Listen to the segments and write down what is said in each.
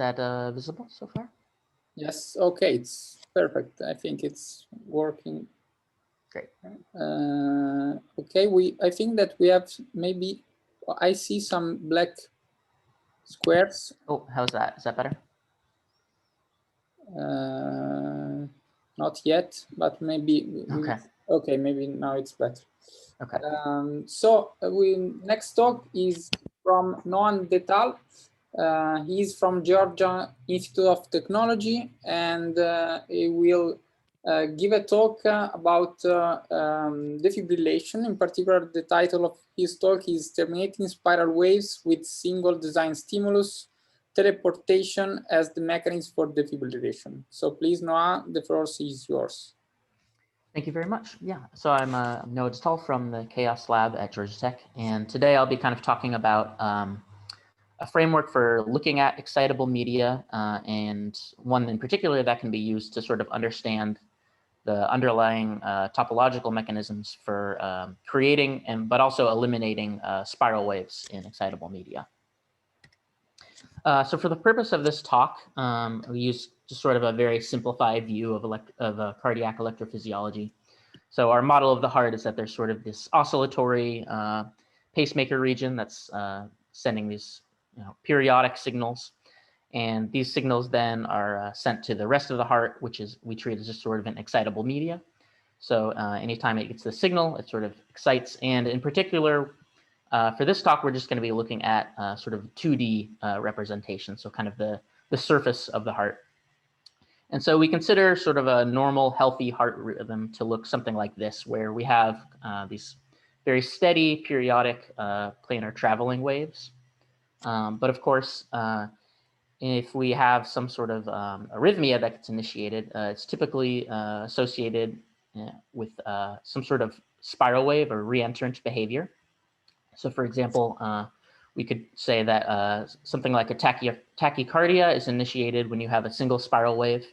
that visible so far? Yes, okay, it's perfect. I think it's working. Great. Okay, I think that we have maybe, I see some black squares. Oh, how's that? Is that better? Not yet, but maybe. Okay, maybe now it's better. Okay. So next talk is from Noam DETAL. He's from Georgia Institute of Technology, and he will give a talk about defibrillation. In particular, the title of his talk is Terminating Spiral Waves with Single Design Stimulus, Teleportation as the Mechanism for Defibrillation. So please, Noah, the floor is yours. Thank you very much. Yeah, so I'm Noah DETAL from the Chaos Lab at Georgia Tech, and today I'll be kind of talking about a framework for looking at excitable media, and one in particular that can be used to sort of understand the underlying topological mechanisms for creating but also eliminating spiral waves in excitable media. So for the purpose of this talk, we use just sort of a very simplified view of cardiac electrophysiology. So our model of the heart is that there's sort of this oscillatory pacemaker region that's sending these periodic signals. And these signals then are sent to the rest of the heart, which is we treat as just sort of an excitable media. So anytime it gets the signal, it sort of excites. And in particular, for this talk, we're just going to be looking at sort of 2D representation, so kind of the surface of the heart. And so we consider sort of a normal, healthy heart rhythm to look something like this, where we have these very steady, periodic planar traveling waves. But of course, if we have some sort of arrhythmia that gets initiated, it's typically associated with some sort of spiral wave or reentrant behavior. So for example, we could say that something like a tachycardia is initiated when you have a single spiral wave,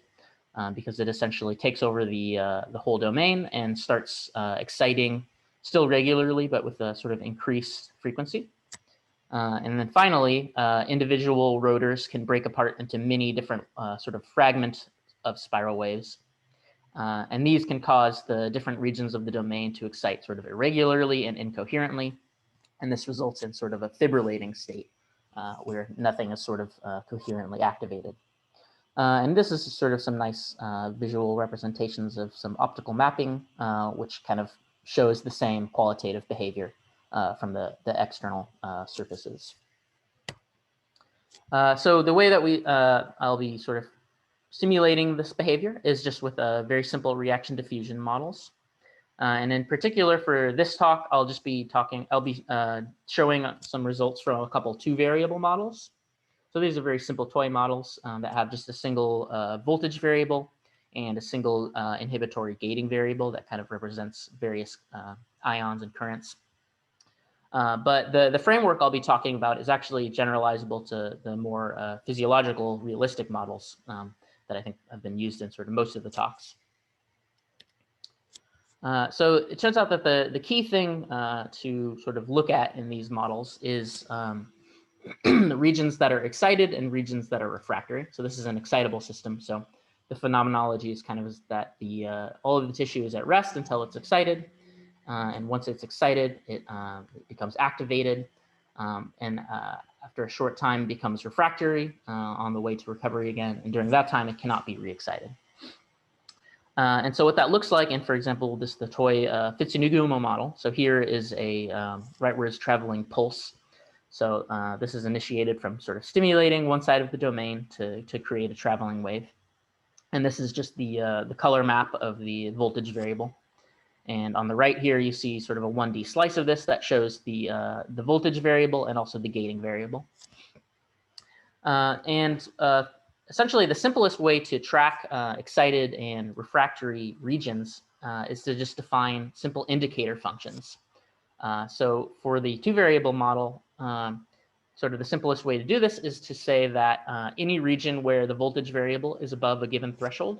because it essentially takes over the whole domain and starts exciting still regularly, but with a sort of increased frequency. And then finally, individual rotors can break apart into many different sort of fragments of spiral waves. And these can cause the different regions of the domain to excite sort of irregularly and incoherently. And this results in sort of a fibrillating state where nothing is sort of coherently activated. And this is sort of some nice visual representations of some optical mapping, which kind of shows the same qualitative behavior from the external surfaces. So the way that I'll be sort of simulating this behavior is just with very simple reaction diffusion models. And in particular for this talk, I'll be showing some results from a couple 2-variable models. So these are very simple toy models that have just a single voltage variable and a single inhibitory gating variable that kind of represents various ions and currents. But the framework I'll be talking about is actually generalizable to the more physiological, realistic models that I think have been used in sort of most of the talks. So it turns out that the key thing to sort of look at in these models is the regions that are excited and regions that are refractory. So this is an excitable system. So the phenomenology is kind of that all of the tissue is at rest until it's excited. And once it's excited, it becomes activated. And after a short time, becomes refractory on the way to recovery again. And during that time, it cannot be re-excited. And so what that looks like, and for example, the toy Fitsunugumo model. So here is a right where it's traveling pulse. So this is initiated from sort of stimulating one side of the domain to create a traveling wave. And this is just the color map of the voltage variable. And on the right here, you see sort of a 1D slice of this that shows the voltage variable and also the gating variable. Essentially, the simplest way to track excited and refractory regions is to just define simple indicator functions. So for the 2-variable model, sort of the simplest way to do this is to say that any region where the voltage variable is above a given threshold,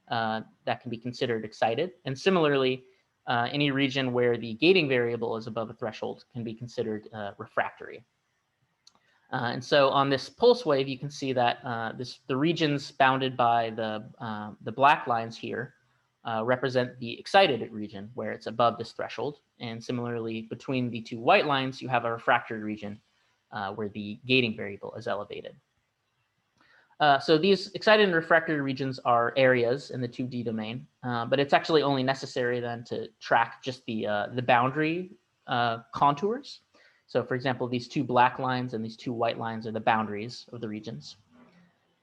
that can be considered excited. And similarly, any region where the gating variable is above a threshold can be considered refractory. And so on this pulse wave, you can see that the regions bounded by the black lines here represent the excited region where it's above this threshold. And similarly, between the two white lines, you have a refractory region where the gating variable is elevated. So these excited and refractory regions are areas in the 2D domain, but it's actually only necessary then to track just the boundary contours. So for example, these two black lines and these two white lines are the boundaries of the regions.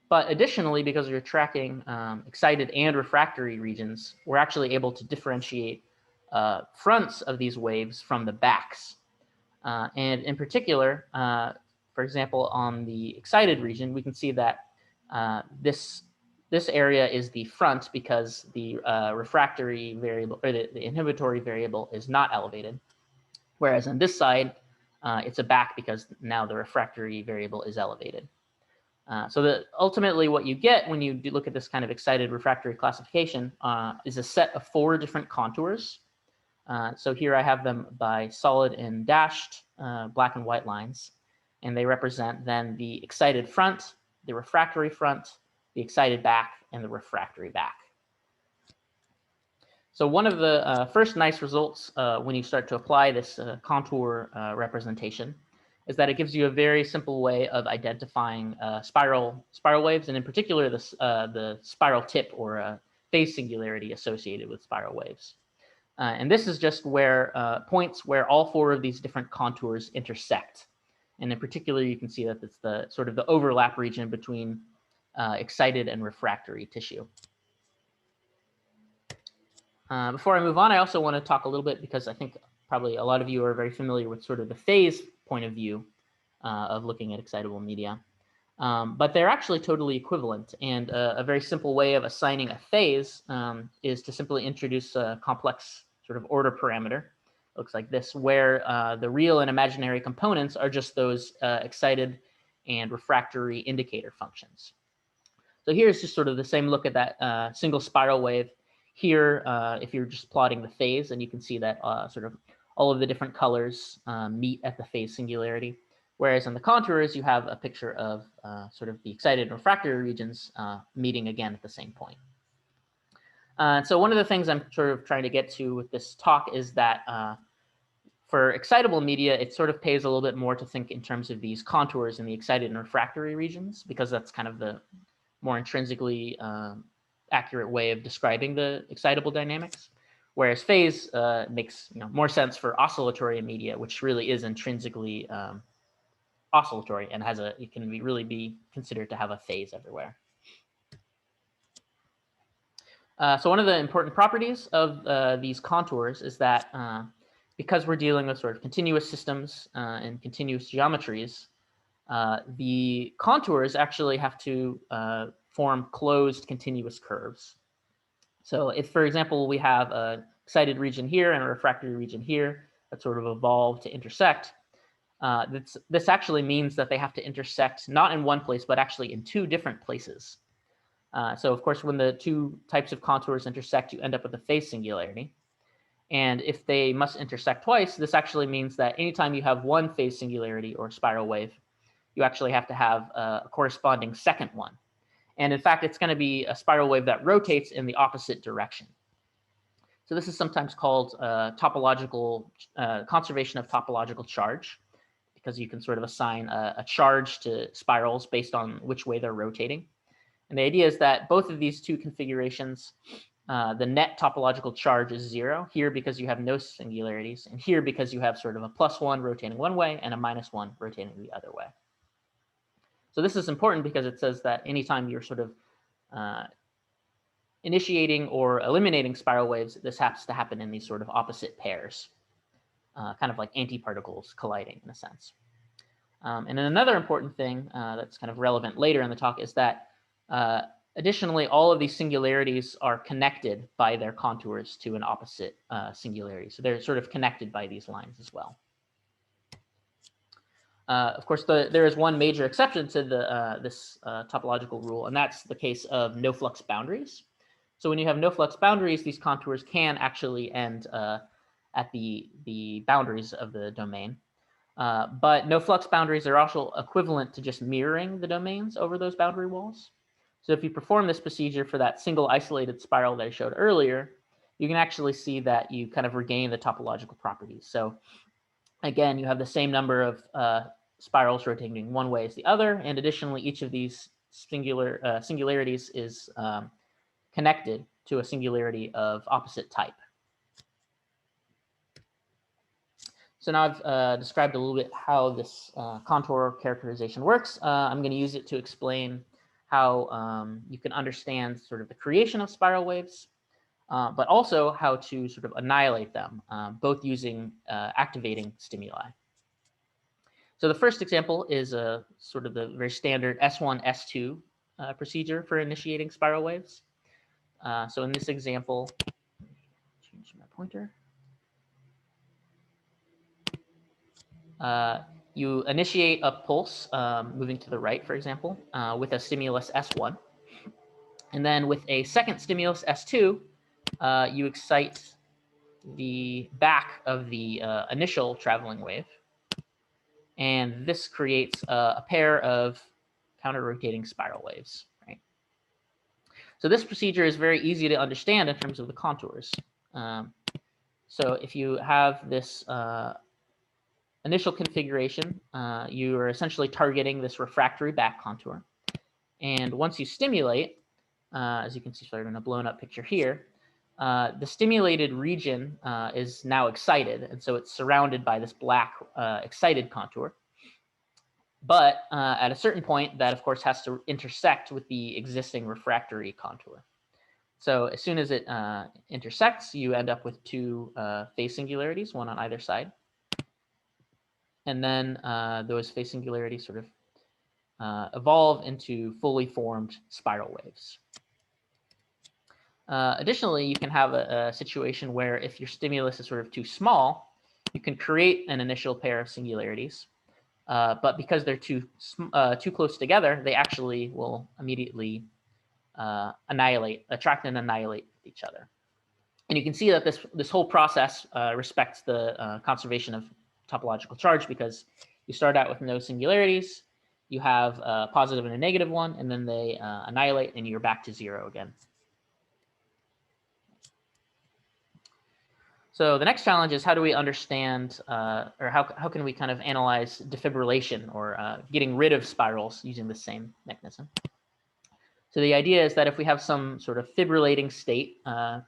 But additionally, because we're tracking excited and refractory regions, we're actually able to differentiate fronts of these waves from the backs. And in particular, for example, on the excited region, we can see that this area is the front because the refractory variable or the inhibitory variable is not elevated. Whereas on this side, it's a back because now the refractory variable is elevated. So ultimately what you get when you look at this kind of excited refractory classification is a set of 4 different contours. So here I have them by solid and dashed black and white lines, and they represent then the excited front, the refractory front, the excited back, and the refractory back. So one of the first nice results when you start to apply this contour representation is that it gives you a very simple way of identifying spiral waves, and in particular the spiral tip or phase singularity associated with spiral waves. And this is just where points where all 4 of these different contours intersect. And in particular, you can see that it's the sort of the overlap region between excited and refractory tissue. Before I move on, I also want to talk a little bit, because I think probably a lot of you are very familiar with sort of the phase point of view of looking at excitable media. But they're actually totally equivalent. And a very simple way of assigning a phase is to simply introduce a complex sort of order parameter. It looks like this, where the real and imaginary components are just those excited and refractory indicator functions. So here's just sort of the same look at that single spiral wave. Here, if you're just plotting the phase, and you can see that sort of all of the different colors meet at the phase singularity. Whereas in the contours, you have a picture of sort of the excited and refractory regions meeting again at the same point. So one of the things I'm sort of trying to get to with this talk is that for excitable media, it sort of pays a little bit more to think in terms of these contours in the excited and refractory regions, because that's kind of the more intrinsically accurate way of describing the excitable dynamics. Whereas phase makes more sense for oscillatory media, which really is intrinsically oscillatory and it can really be considered to have a phase everywhere. So one of the important properties of these contours is that because we're dealing with sort of continuous systems and continuous geometries, the contours actually have to form closed continuous curves. So if, for example, we have an excited region here and a refractory region here that sort of evolved to intersect, this actually means that they have to intersect not in one place, but actually in 2 different places. So of course, when the 2 types of contours intersect, you end up with a phase singularity. And if they must intersect twice, this actually means that anytime you have one phase singularity or spiral wave, you actually have to have a corresponding second one. And in fact, it's going to be a spiral wave that rotates in the opposite direction. So this is sometimes called topological conservation of topological charge, because you can sort of assign a charge to spirals based on which way they're rotating. And the idea is that both of these 2 configurations, the net topological charge is 0 here because you have no singularities, and here because you have sort of a +1 rotating one way and a -1 rotating the other way. So this is important because it says that anytime you're sort of initiating or eliminating spiral waves, this has to happen in these sort of opposite pairs, kind of like antiparticles colliding in a sense. And then another important thing that's kind of relevant later in the talk is that additionally, all of these singularities are connected by their contours to an opposite singularity. So they're sort of connected by these lines as well. Of course, there is one major exception to this topological rule, and that's the case of no flux boundaries. So when you have no flux boundaries, these contours can actually end at the boundaries of the domain. But no flux boundaries are also equivalent to just mirroring the domains over those boundary walls. So if you perform this procedure for that single isolated spiral that I showed earlier, you can actually see that you kind of regain the topological properties. So again, you have the same number of spirals rotating one way as the other, and additionally, each of these singularities is connected to a singularity of opposite type. So now I've described a little bit how this contour characterization works. I'm going to use it to explain how you can understand sort of the creation of spiral waves, but also how to sort of annihilate them, both using activating stimuli. So the first example is sort of the very standard S1, S2 procedure for initiating spiral waves. So in this example, change my pointer. You initiate a pulse moving to the right, for example, with a stimulus S1. And then with a second stimulus S2, you excite the back of the initial traveling wave. And this creates a pair of counter-rotating spiral waves. Right? So this procedure is very easy to understand in terms of the contours. So if you have this initial configuration, you are essentially targeting this refractory back contour. And once you stimulate, as you can see sort of in a blown up picture here, the stimulated region is now excited. And so it's surrounded by this black excited contour. But at a certain point, that of course has to intersect with the existing refractory contour. So as soon as it intersects, you end up with two phase singularities, one on either side. And then those phase singularities sort of evolve into fully formed spiral waves. Additionally, you can have a situation where if your stimulus is sort of too small, you can create an initial pair of singularities. But because they're too close together, they actually will immediately attract and annihilate each other. And you can see that this whole process respects the conservation of topological charge, because you start out with no singularities, you have a positive and a negative one, and then they annihilate, and you're back to zero again. So the next challenge is how do we understand, or how can we kind of analyze defibrillation, or getting rid of spirals using the same mechanism? So the idea is that if we have some sort of fibrillating state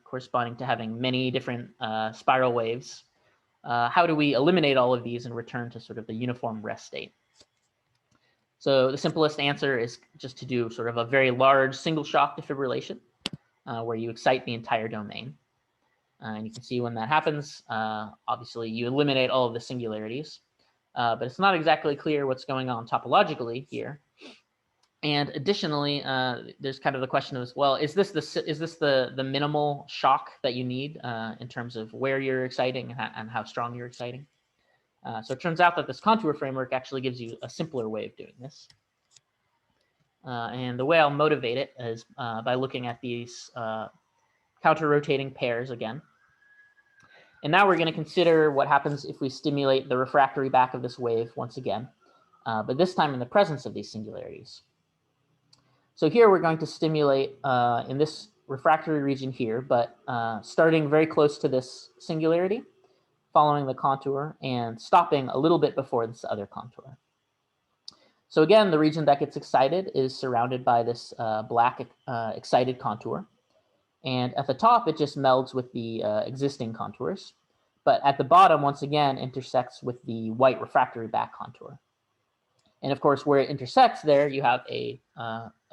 corresponding to having many different spiral waves, how do we eliminate all of these and return to sort of the uniform rest state? So the simplest answer is just to do sort of a very large single shock defibrillation, where you excite the entire domain. And you can see when that happens, obviously you eliminate all of the singularities, but it's not exactly clear what's going on topologically here. And additionally, there's kind of the question of, well, is this the minimal shock that you need in terms of where you're exciting and how strong you're exciting? So it turns out that this contour framework actually gives you a simpler way of doing this. And the way I'll motivate it is by looking at these counter-rotating pairs again. And now we're going to consider what happens if we stimulate the refractory back of this wave once again, but this time in the presence of these singularities. So here we're going to stimulate in this refractory region here, but starting very close to this singularity, following the contour, and stopping a little bit before this other contour. So again, the region that gets excited is surrounded by this black excited contour. And at the top, it just melds with the existing contours. But at the bottom, once again, intersects with the white refractory back contour. And of course, where it intersects there, you have a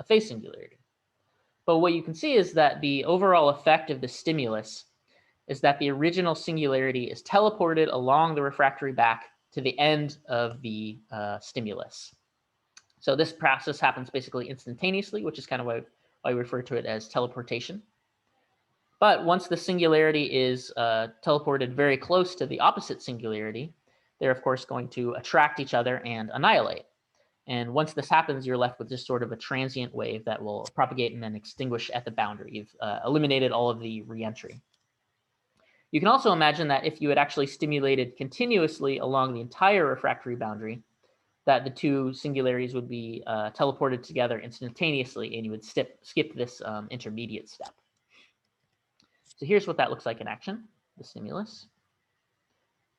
phase singularity. But what you can see is that the overall effect of the stimulus is that the original singularity is teleported along the refractory back to the end of the stimulus. So this process happens basically instantaneously, which is kind of why we refer to it as teleportation. But once the singularity is teleported very close to the opposite singularity, they're of course going to attract each other and annihilate. And once this happens, you're left with just sort of a transient wave that will propagate and then extinguish at the boundary. You've eliminated all of the reentry. You can also imagine that if you had actually stimulated continuously along the entire refractory boundary, that the two singularities would be teleported together instantaneously, and you would skip this intermediate step. So here's what that looks like in action, the stimulus.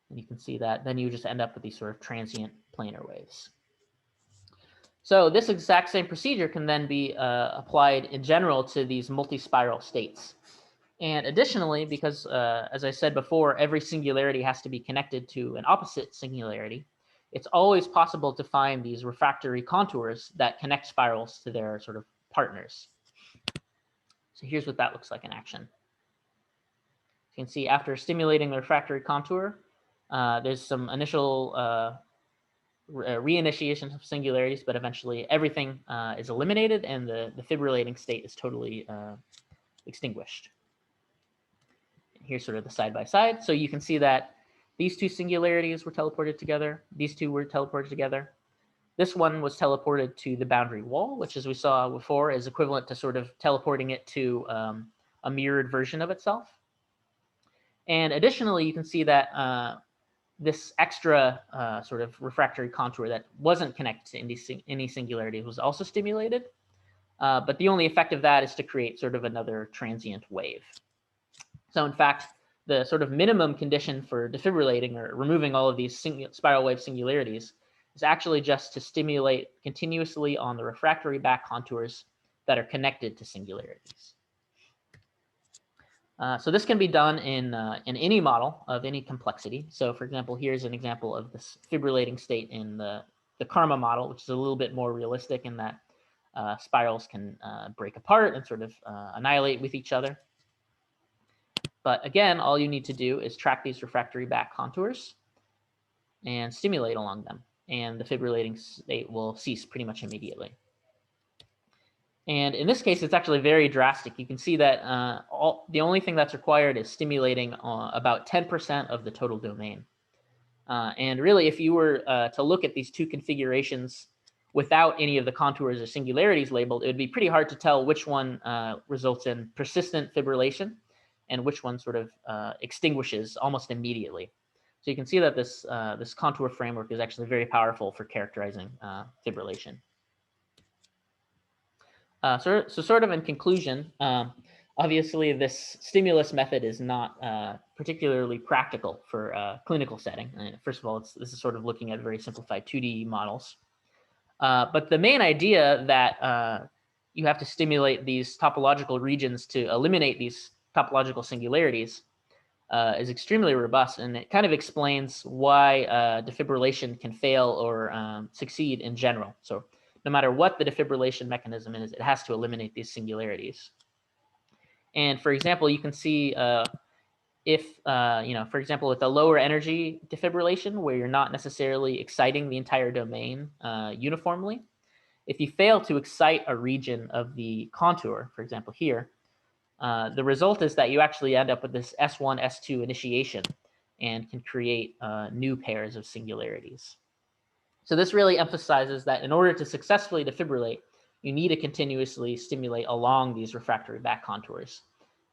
And you can see that then you just end up with these sort of transient planar waves. So this exact same procedure can then be applied in general to these multi-spiral states. And additionally, because as I said before, every singularity has to be connected to an opposite singularity, it's always possible to find these refractory contours that connect spirals to their sort of partners. So here's what that looks like in action. You can see after stimulating the refractory contour, there's some initial reinitiation of singularities, but eventually everything is eliminated and the fibrillating state is totally extinguished. Here's sort of the side by side. So you can see that these two singularities were teleported together. These two were teleported together. This one was teleported to the boundary wall, which, as we saw before, is equivalent to sort of teleporting it to a mirrored version of itself. And additionally, you can see that this extra sort of refractory contour that wasn't connected to any singularity was also stimulated. But the only effect of that is to create sort of another transient wave. So in fact, the sort of minimum condition for defibrillating or removing all of these spiral wave singularities is actually just to stimulate continuously on the refractory back contours that are connected to singularities. So this can be done in any model of any complexity. So for example, here's an example of this fibrillating state in the karma model, which is a little bit more realistic in that spirals can break apart and sort of annihilate with each other. But again, all you need to do is track these refractory back contours and stimulate along them, and the fibrillating state will cease pretty much immediately. And in this case, it's actually very drastic. You can see that the only thing that's required is stimulating about 10% of the total domain. And really, if you were to look at these two configurations without any of the contours or singularities labeled, it would be pretty hard to tell which one results in persistent fibrillation and which one sort of extinguishes almost immediately. So you can see that this contour framework is actually very powerful for characterizing fibrillation. So sort of in conclusion, obviously this stimulus method is not particularly practical for a clinical setting. First of all, this is sort of looking at very simplified 2D models. But the main idea that you have to stimulate these topological regions to eliminate these topological singularities is extremely robust, and it kind of explains why defibrillation can fail or succeed in general. So no matter what the defibrillation mechanism is, it has to eliminate these singularities. And for example, you can see if, for example, with a lower energy defibrillation where you're not necessarily exciting the entire domain uniformly, if you fail to excite a region of the contour, for example, here, the result is that you actually end up with this S1, S2 initiation and can create new pairs of singularities. So this really emphasizes that in order to successfully defibrillate, you need to continuously stimulate along these refractory back contours.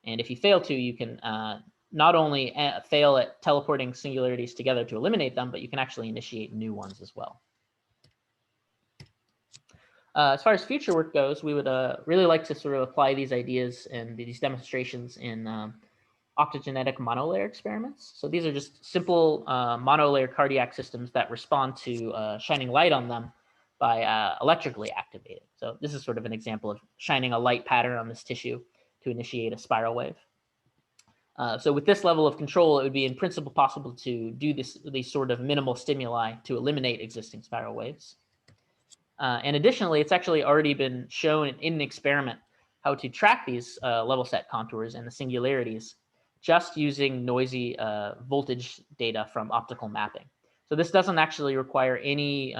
And if you fail to, you can not only fail at teleporting singularities together to eliminate them, but you can actually initiate new ones as well. As far as future work goes, we would really like to sort of apply these ideas and these demonstrations in optogenetic monolayer experiments. So these are just simple monolayer cardiac systems that respond to shining light on them by electrically activating. So this is sort of an example of shining a light pattern on this tissue to initiate a spiral wave. So with this level of control, it would be in principle possible to do these sort of minimal stimuli to eliminate existing spiral waves. And additionally, it's actually already been shown in an experiment how to track these level set contours and the singularities just using noisy voltage data from optical mapping. So this doesn't actually require any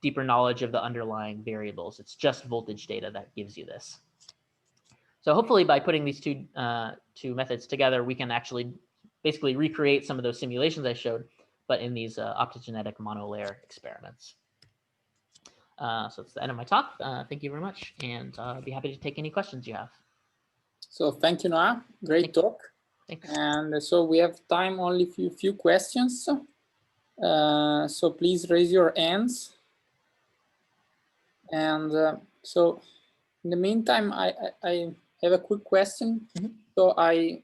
deeper knowledge of the underlying variables. It's just voltage data that gives you this. So hopefully by putting these two methods together, we can actually basically recreate some of those simulations I showed, but in these optogenetic monolayer experiments. So that's the end of my talk. Thank you very much, and I'll be happy to take any questions you have. So thank you, Noah. Great talk. Thanks. And so we have time only few questions. So please raise your hands. And so in the meantime, I have a quick question. So I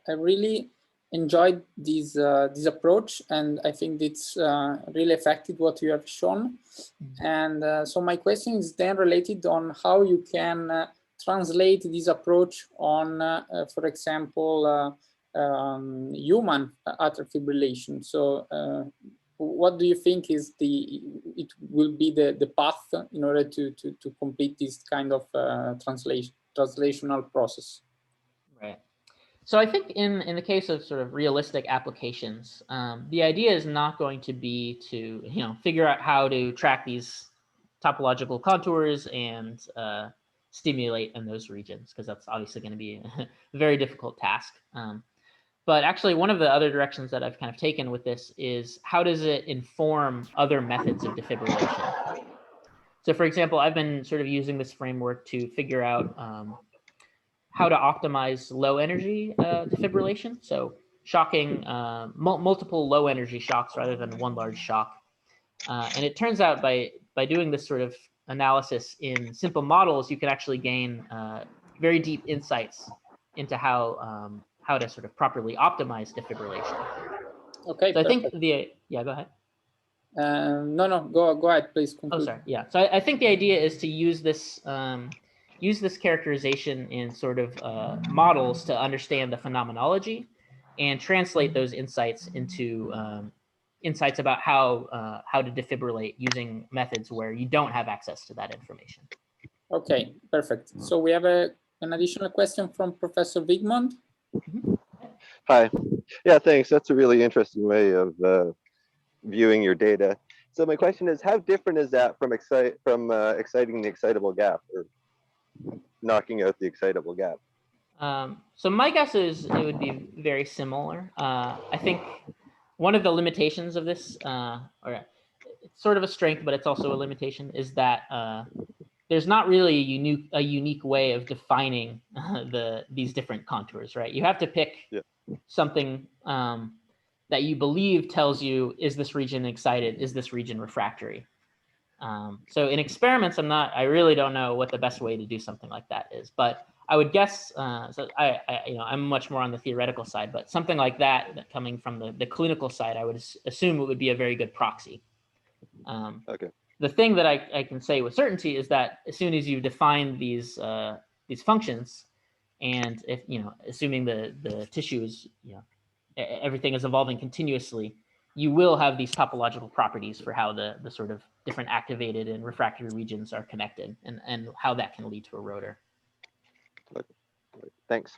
really enjoyed this approach, and I think it's really effective what you have shown. And so my question is then related on how you can translate this approach on, for example, human atrial fibrillation. So what do you think is it will be the path in order to complete this kind of translational process? Right. So I think in the case of sort of realistic applications, the idea is not going to be to figure out how to track these topological contours and stimulate in those regions, because that's obviously going to be a very difficult task. But actually, one of the other directions that I've kind of taken with this is how does it inform other methods of defibrillation? So for example, I've been sort of using this framework to figure out how to optimize low energy defibrillation. So shocking multiple low energy shocks rather than one large shock. And it turns out by doing this sort of analysis in simple models, you can actually gain very deep insights into how to sort of properly optimize defibrillation. Okay. So perfect. I think go ahead. No, go ahead, please conclude. Oh, sorry. Yeah. So I think the idea is to use this characterization in sort of models to understand the phenomenology and translate those insights into insights about how to defibrillate using methods where you don't have access to that information. Okay, perfect. So we have an additional question from Professor Wigmund. Hi. Yeah, thanks. That's a really interesting way of viewing your data. So my question is, how different is that from exciting the excitable gap, or knocking out the excitable gap? So my guess is it would be very similar. I think one of the limitations of this, or it's sort of a strength, but it's also a limitation, is that there's not really a unique way of defining these different contours, right? You have to pick something that you believe tells you, is this region excited? Is this region refractory? So in experiments, I really don't know what the best way to do something like that is, but I would guess, so I'm much more on the theoretical side, but something like that coming from the clinical side, I would assume it would be a very good proxy. Okay. The thing that I can say with certainty is that as soon as you define these functions, and if assuming the tissue is everything is evolving continuously, you will have these topological properties for how the sort of different activated and refractory regions are connected, and how that can lead to a rotor. Thanks.